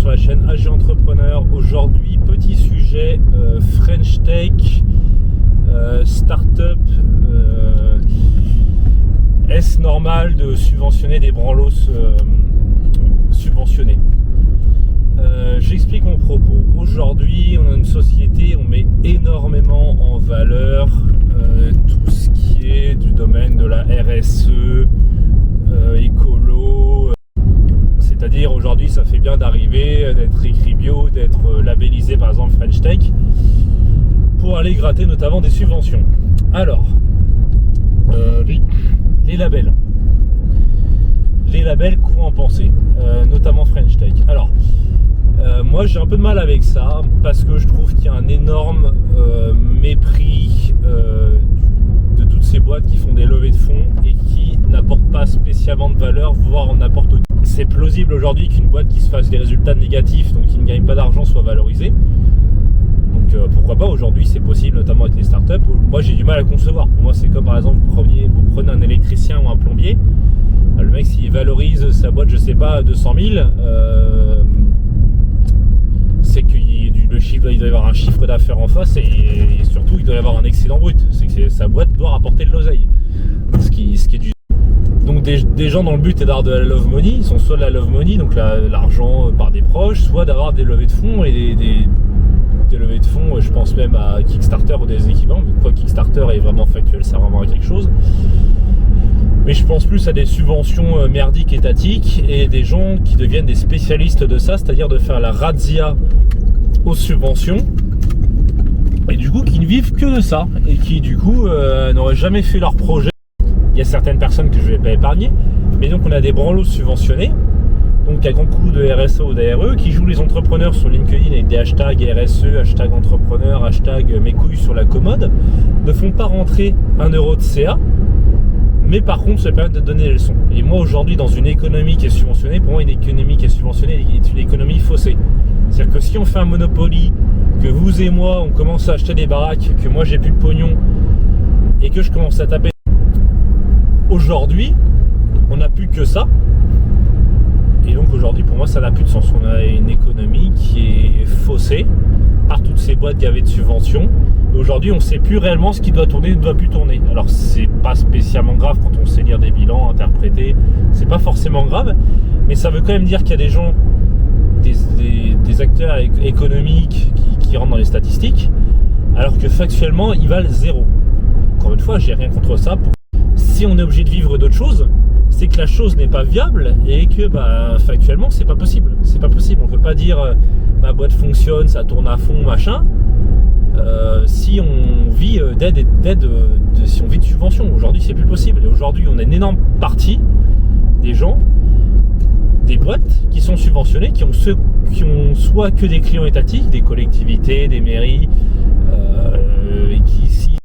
sur la chaîne AG Entrepreneur. Aujourd'hui, petit sujet, French Tech, Startup. Est-ce normal de subventionner des branlos subventionnés? J'explique mon propos. Aujourd'hui, on a une société, on met énormément en valeur tout ce qui est du domaine de la RSE, écolo. C'est-à-dire aujourd'hui, ça fait bien d'arriver, d'être écrit bio, d'être labellisé par exemple French Tech, pour aller gratter notamment des subventions. Alors, les labels. Les labels, quoi en penser, notamment French Tech. Alors, moi j'ai un peu de mal avec ça parce que je trouve qu'il y a un énorme mépris de toutes ces boîtes qui font des levées de fonds et qui n'apportent pas spécialement de valeur, voire en apportent aucune. C'est plausible aujourd'hui qu'une boîte qui se fasse des résultats négatifs, donc qui ne gagne pas d'argent, soit valorisée. Donc pourquoi pas, aujourd'hui c'est possible, notamment avec les startups. Moi j'ai du mal à concevoir. Pour moi c'est comme par exemple vous prenez un électricien ou un plombier. Le mec s'il valorise sa boîte, je sais pas, 200 000, c'est que il doit y avoir un chiffre d'affaires en face et surtout il doit y avoir un excédent brut. C'est que sa boîte doit rapporter de l'oseille. Ce qui est du... Donc des gens dont le but est d'avoir de la love money, ils sont soit de la love money, donc l'argent par des proches, soit d'avoir des levées de fonds et des levées de fonds, je pense même à Kickstarter ou des équivalents, mais quoi Kickstarter est vraiment factuel, ça vraiment quelque chose. Mais je pense plus à des subventions merdiques étatiques et des gens qui deviennent des spécialistes de ça, c'est-à-dire de faire la razzia aux subventions et du coup qui ne vivent que de ça et qui du coup n'auraient jamais fait leur projet. Il y a certaines personnes que je ne vais pas épargner, mais donc on a des branlos subventionnés, donc à grand coup de RSE ou d'ARE, qui jouent les entrepreneurs sur LinkedIn avec des hashtags RSE, hashtag entrepreneur, hashtag mes couilles sur la commode, ne font pas rentrer 1 euro de CA, mais par contre se permettent de donner des leçons. Et moi aujourd'hui dans une économie qui est subventionnée, pour moi une économie qui est subventionnée est une économie faussée. C'est-à-dire que si on fait un Monopoly, que vous et moi on commence à acheter des baraques, que moi j'ai plus de pognon et que je commence à taper, aujourd'hui on n'a plus que ça. Et donc aujourd'hui pour moi ça n'a plus de sens. On a une économie qui est faussée par toutes ces boîtes gavées de subventions. Et aujourd'hui on ne sait plus réellement ce qui doit tourner et ne doit plus tourner. Alors c'est pas spécialement grave quand on sait lire des bilans, interpréter, c'est pas forcément grave, mais ça veut quand même dire qu'il y a des gens, des acteurs économiques qui rentrent dans les statistiques, alors que factuellement ils valent zéro. Encore une fois, j'ai rien contre ça. Si on est obligé de vivre d'autres choses, c'est que la chose n'est pas viable et que factuellement c'est pas possible. C'est pas possible. On peut pas dire ma boîte fonctionne, ça tourne à fond, machin. Si on vit d'aide, si on vit de subventions, aujourd'hui c'est plus possible. Et aujourd'hui on a une énorme partie des gens, des boîtes qui sont subventionnées, qui ont soit que des clients étatiques, des collectivités, des mairies, et qui, s'ils